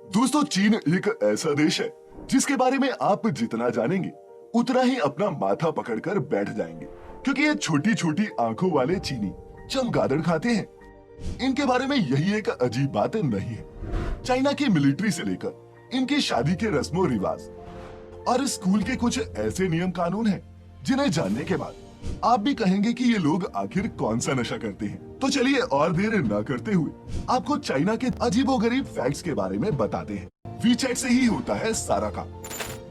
दोस्तों, चीन एक ऐसा देश है जिसके बारे में आप जितना जानेंगे उतना ही अपना माथा पकड़कर बैठ जाएंगे, क्योंकि ये छोटी छोटी आंखों वाले चीनी चमगादड़ खाते हैं। इनके बारे में यही एक अजीब बात नहीं है। चाइना की मिलिट्री से लेकर इनकी शादी के रस्मों रिवाज और स्कूल के कुछ ऐसे नियम कानून हैं जिन्हें जानने के बाद आप भी कहेंगे कि ये लोग आखिर कौन सा नशा करते हैं। तो चलिए और देर न करते हुए आपको चाइना के अजीबोगरीब फैक्ट्स के बारे में बताते हैं। वीचैट से ही होता है सारा काम।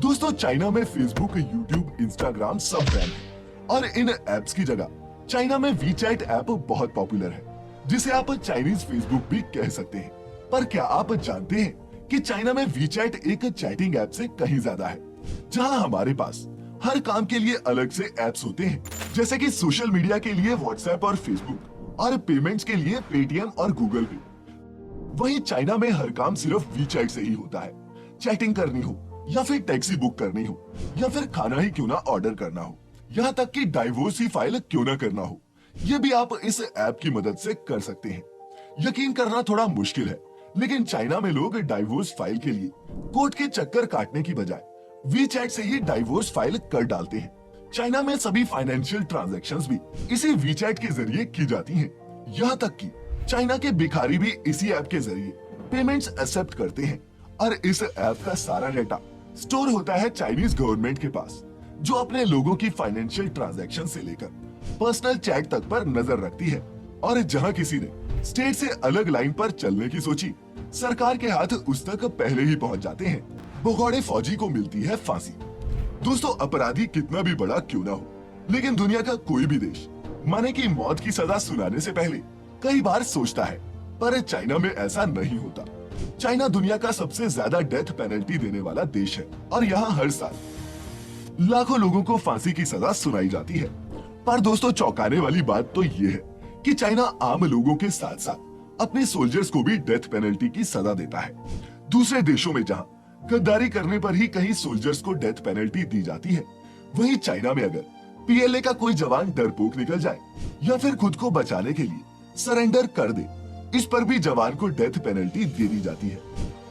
दोस्तों, चाइना में फेसबुक, यूट्यूब, इंस्टाग्राम सब बैन है और इन एप्स की जगह चाइना में वीचैट ऐप बहुत पॉपुलर है, जिसे आप चाइनीज फेसबुक भी कह सकते हैं। पर क्या आप जानते हैं कि चाइना में वीचैट एक चैटिंग ऐप से कहीं ज्यादा है, जहां हमारे पास हर काम के लिए अलग से एप्स होते हैं, जैसे कि सोशल मीडिया के लिए व्हाट्सएप और फेसबुक और पेमेंट्स के लिए पेटीएम और गूगल पे। वहीं चाइना में हर काम सिर्फ वीचैट से ही होता है। चैटिंग करनी हो या फिर टैक्सी बुक करनी हो या फिर खाना ही क्यों ना ऑर्डर करना हो, यहाँ तक कि डाइवोर्स ही फाइल क्यों ना करना हो, ये भी आप इस ऐप की मदद से कर सकते हैं। यकीन करना थोड़ा मुश्किल है, लेकिन चाइना में लोग डाइवोर्स फाइल के लिए कोर्ट के चक्कर काटने की बजाय वीचैट से ही डाइवोर्स फाइल कर डालते हैं। चाइना में सभी फाइनेंशियल ट्रांजैक्शंस भी इसी वीचैट के जरिए की जाती हैं। यहाँ तक कि चाइना के भिखारी भी इसी ऐप के जरिए पेमेंट्स एक्सेप्ट करते हैं और इस ऐप का सारा डेटा स्टोर होता है चाइनीज गवर्नमेंट के पास, जो अपने लोगों की फाइनेंशियल ट्रांजैक्शन से लेकर पर्सनल चैट तक पर नजर रखती है। और जहाँ किसी ने स्टेट से अलग लाइन पर चलने की सोची, सरकार के हाथ उस तक पहले ही पहुँच जाते हैं। भगौड़े फौजी को मिलती है फांसी। दोस्तों, अपराधी कितना भी बड़ा क्यों ना हो, लेकिन दुनिया का कोई भी देश माने कि मौत की सजा सुनाने से पहले कई बार सोचता है, पर चाइना में ऐसा नहीं होता। चाइना दुनिया का सबसे ज्यादा डेथ पेनल्टी देने वाला देश है और यहाँ हर साल लाखों लोगों को फांसी की सजा सुनाई जाती है। पर दोस्तों, चौंकाने वाली बात तो ये है कि चाइना आम लोगों के साथ साथ अपने सोल्जर्स को भी डेथ पेनल्टी की सजा देता है। दूसरे देशों में जहाँ गद्दारी करने पर ही कहीं सोल्जर्स को डेथ पेनल्टी दी जाती है, वहीं चाइना में अगर पीएलए का कोई जवान डरपोक निकल जाए या फिर खुद को बचाने के लिए सरेंडर कर दे, इस पर भी जवान को डेथ पेनल्टी दे दी जाती है।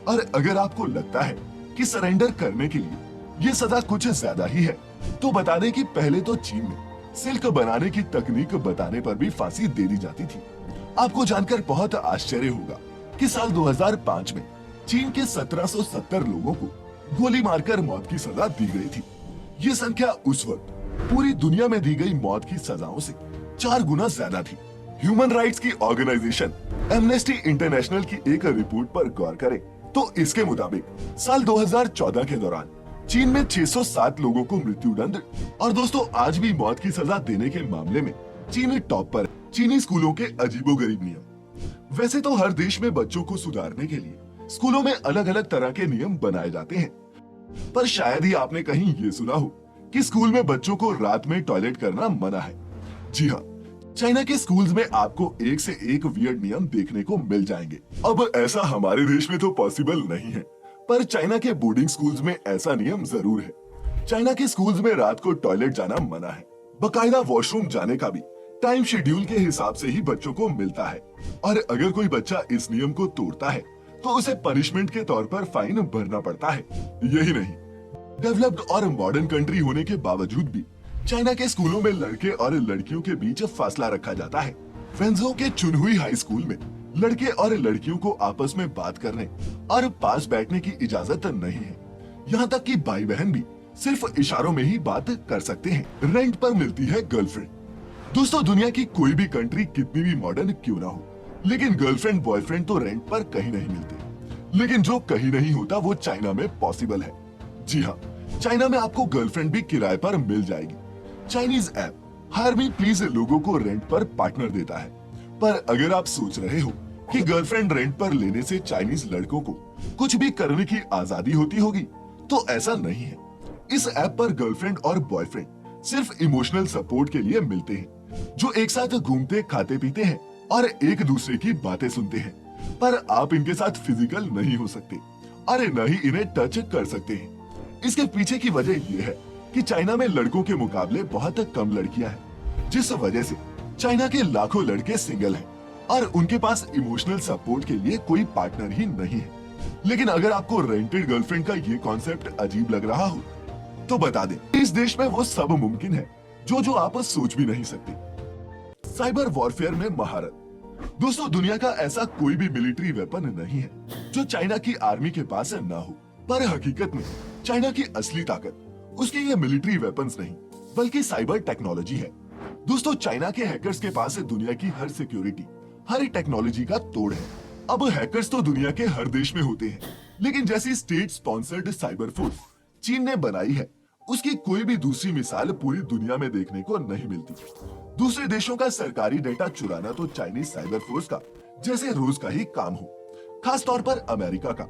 और अगर आपको लगता है कि सरेंडर करने के लिए ये सजा कुछ ज्यादा ही है, तो बता दें कि पहले तो चीन में सिल्क बनाने की तकनीक बताने पर भी फांसी दे दी जाती थी। आपको जानकर बहुत आश्चर्य होगा कि साल 2005 में चीन के 1770 लोगों को गोली मारकर मौत की सजा दी गई थी। ये संख्या उस वक्त पूरी दुनिया में दी गई मौत की सजाओं से 4 गुना ज्यादा थी। ह्यूमन राइट्स की ऑर्गेनाइजेशन एमनेस्टी इंटरनेशनल की एक रिपोर्ट पर गौर करें तो इसके मुताबिक साल 2014 के दौरान चीन में 607 लोगों को मृत्युदंड। और दोस्तों, आज भी मौत की सजा देने के मामले में चीन टॉप पर। चीनी स्कूलों के अजीबोगरीब नियम। वैसे तो हर देश में बच्चों को सुधारने के लिए स्कूलों में अलग अलग तरह के नियम बनाए जाते हैं, पर शायद ही आपने कहीं ये सुना हो कि स्कूल में बच्चों को रात में टॉयलेट करना मना है। जी हाँ, चाइना के स्कूल्स में आपको एक से एक वियर्ड नियम देखने को मिल जाएंगे। अब ऐसा हमारे देश में तो पॉसिबल नहीं है, पर चाइना के बोर्डिंग स्कूल्स में ऐसा नियम जरूर है। चाइना के स्कूल्स में रात को टॉयलेट जाना मना है। बकायदा वॉशरूम जाने का भी टाइम शेड्यूल के हिसाब से ही बच्चों को मिलता है। और अगर कोई बच्चा इस नियम को तोड़ता है तो उसे पनिशमेंट के तौर पर फाइन भरना पड़ता है। यही नहीं, डेवलप्ड और मॉडर्न कंट्री होने के बावजूद भी चाइना के स्कूलों में लड़के और लड़कियों के बीच फासला रखा जाता है। वेंजो के चुनहुई हाई स्कूल में लड़के और लड़कियों को आपस में बात करने और पास बैठने की इजाजत नहीं है। यहाँ तक कि भाई बहन भी सिर्फ इशारों में ही बात कर सकते हैं। रेंट पर मिलती है गर्लफ्रेंड। दोस्तों, दुनिया की कोई भी कंट्री कितनी भी मॉडर्न क्यों ना हो, लेकिन गर्लफ्रेंड बॉयफ्रेंड तो रेंट पर कहीं नहीं मिलते। लेकिन जो कहीं नहीं होता वो चाइना में पॉसिबल है। जी हाँ, चाइना में आपको गर्लफ्रेंड भी किराए पर मिल जाएगी। Chinese app hire me please लोगों को रेंट पर पार्टनर देता है। पर अगर आप सोच रहे हो कि गर्लफ्रेंड रेंट पर लेने से चाइनीज लड़कों को कुछ भी करने की आजादी होती होगी, तो ऐसा नहीं है। इस ऐप पर गर्लफ्रेंड और बॉयफ्रेंड सिर्फ इमोशनल सपोर्ट के लिए मिलते हैं, जो एक साथ घूमते, खाते पीते हैं और एक दूसरे की बातें सुनते हैं। पर आप इनके साथ फिजिकल नहीं हो सकते और न ही इन्हें टच कर सकते हैं। इसके पीछे की वजह यह है कि चाइना में लड़कों के मुकाबले बहुत कम लड़कियां हैं, जिस वजह से चाइना के लाखों लड़के सिंगल हैं और उनके पास इमोशनल सपोर्ट के लिए कोई पार्टनर ही नहीं है। लेकिन अगर आपको रेंटेड गर्लफ्रेंड का ये कॉन्सेप्ट अजीब लग रहा हो तो बता दें, इस देश में वो सब मुमकिन है जो आप सोच भी नहीं सकते। साइबर वॉरफेयर में महारत। दोस्तों, दुनिया का ऐसा कोई भी मिलिट्री वेपन नहीं है जो चाइना की आर्मी के पास ना हो। पर हकीकत में चाइना की असली ताकत उसके ये मिलिट्री वेपन्स नहीं बल्कि साइबर टेक्नोलॉजी है। दोस्तों, चाइना के हैकर्स के पास दुनिया की हर सिक्योरिटी, हर टेक्नोलॉजी का तोड़ है। अब हैकर्स तो दुनिया के हर देश में होते हैं, लेकिन जैसी स्टेट स्पॉन्सर्ड साइबर फोर्स चीन ने बनाई है, उसकी कोई भी दूसरी मिसाल पूरी दुनिया में देखने को नहीं मिलती। दूसरे देशों का सरकारी डेटा चुराना तो चाइनीज साइबर फोर्स का जैसे रोज का ही काम हो, खास तौर पर अमेरिका का।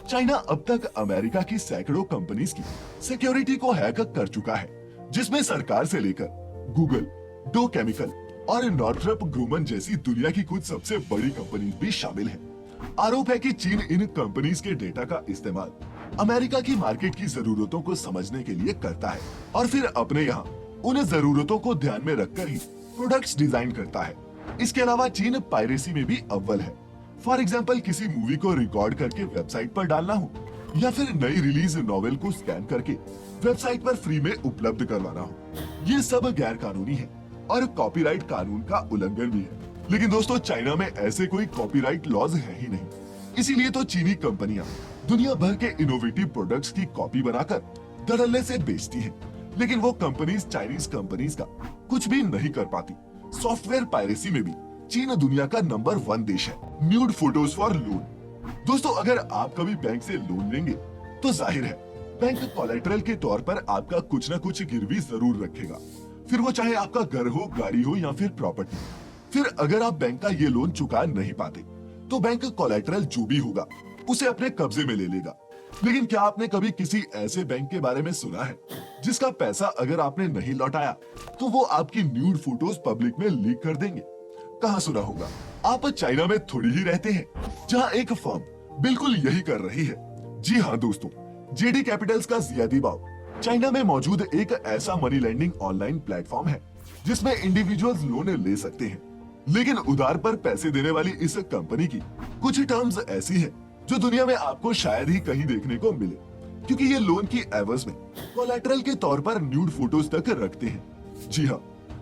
चाइना अब तक अमेरिका की सैकड़ों कंपनीज की सिक्योरिटी को हैक कर चुका है, जिसमें सरकार से लेकर गूगल, डो केमिकल और नॉर्थरप ग्रूमन जैसी दुनिया की कुछ सबसे बड़ी कंपनीज भी शामिल है। आरोप है कि चीन इन कंपनीज के डेटा का इस्तेमाल अमेरिका की मार्केट की जरूरतों को समझने के लिए करता है और फिर अपने यहाँ उन जरूरतों को ध्यान में रखकर ही प्रोडक्ट्स डिजाइन करता है। इसके अलावा चीन पायरेसी में भी अव्वल है। फॉर एग्जाम्पल, किसी मूवी को रिकॉर्ड करके वेबसाइट पर डालना हो या फिर नई रिलीज नॉवेल को स्कैन करके वेबसाइट पर फ्री में उपलब्ध करवाना हो, ये सब गैर कानूनी है और कॉपीराइट कानून का उल्लंघन भी है। लेकिन दोस्तों, चाइना में ऐसे कोई कॉपीराइट लॉज है ही नहीं, इसीलिए तो चीनी कंपनियां दुनिया भर के इनोवेटिव प्रोडक्ट्स की कॉपी बनाकर धड़ल्ले से बेचती हैं। लेकिन वो कंपनीज चाइनीज कंपनीज का कुछ भी नहीं कर पाती। सॉफ्टवेयर पायरेसी में भी चीन दुनिया का नंबर 1 देश है। Nude photos for loan. दोस्तों, अगर आप कभी बैंक से लोन लेंगे तो जाहिर है बैंक कोलेटरल के तौर पर आपका कुछ न कुछ गिरवी जरूर रखेगा, फिर वो चाहे आपका घर हो, गाड़ी हो या फिर प्रॉपर्टी। फिर अगर आप बैंक का ये लोन चुका नहीं पाते तो बैंक कोलेटरल जो भी होगा उसे अपने कब्जे में ले लेगा। लेकिन क्या आपने कभी किसी ऐसे बैंक के बारे में सुना है जिसका पैसा अगर आपने नहीं लौटाया तो वो आपकी न्यूड फोटोज पब्लिक में लीक कर देंगे? कहाँ सुना होगा। आप चाइना में थोड़ी ही रहते हैं जहाँ एक फर्म बिल्कुल यही कर रही है। जी हाँ दोस्तों, जेडी कैपिटल्स का जियादी बाव चाइना में मौजूद एक ऐसा मनी लेंडिंग ऑनलाइन प्लेटफॉर्म है जिसमें इंडिविजुअल्स लोन ले सकते हैं। लेकिन उधार पर पैसे देने वाली इस कंपनी की कुछ टर्म्स ऐसी हैं जो दुनिया में आपको शायद ही कहीं देखने को मिले, क्योंकि ये लोन की एवज में कोलैटरल के तौर पर न्यूड फोटोज तक रखते हैं। जी हाँ,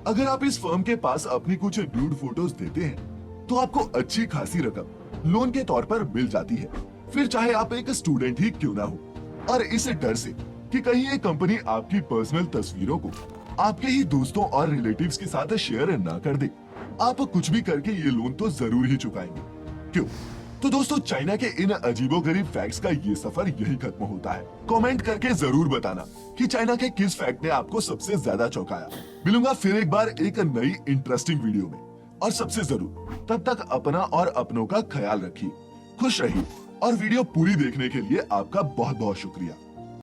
अगर आप इस फर्म के पास अपनी कुछ न्यूड फोटोज देते हैं तो आपको अच्छी खासी रकम लोन के तौर पर मिल जाती है, फिर चाहे आप एक स्टूडेंट ही क्यों ना हो। और इस डर से कि कहीं ये कंपनी आपकी पर्सनल तस्वीरों को आपके ही दोस्तों और रिलेटिव्स के साथ शेयर ना कर दे, आप कुछ भी करके ये लोन तो जरूर ही चुकाएंगे। क्यों? तो दोस्तों, चाइना के इन अजीबोगरीब फैक्ट्स का ये सफर यही खत्म होता है। कमेंट करके जरूर बताना कि चाइना के किस फैक्ट ने आपको सबसे ज्यादा चौंकाया। मिलूंगा फिर एक बार एक नई इंटरेस्टिंग वीडियो में, और सबसे जरूर तब तक अपना और अपनों का ख्याल रखिए, खुश रहिए और वीडियो पूरी देखने के लिए आपका बहुत बहुत शुक्रिया।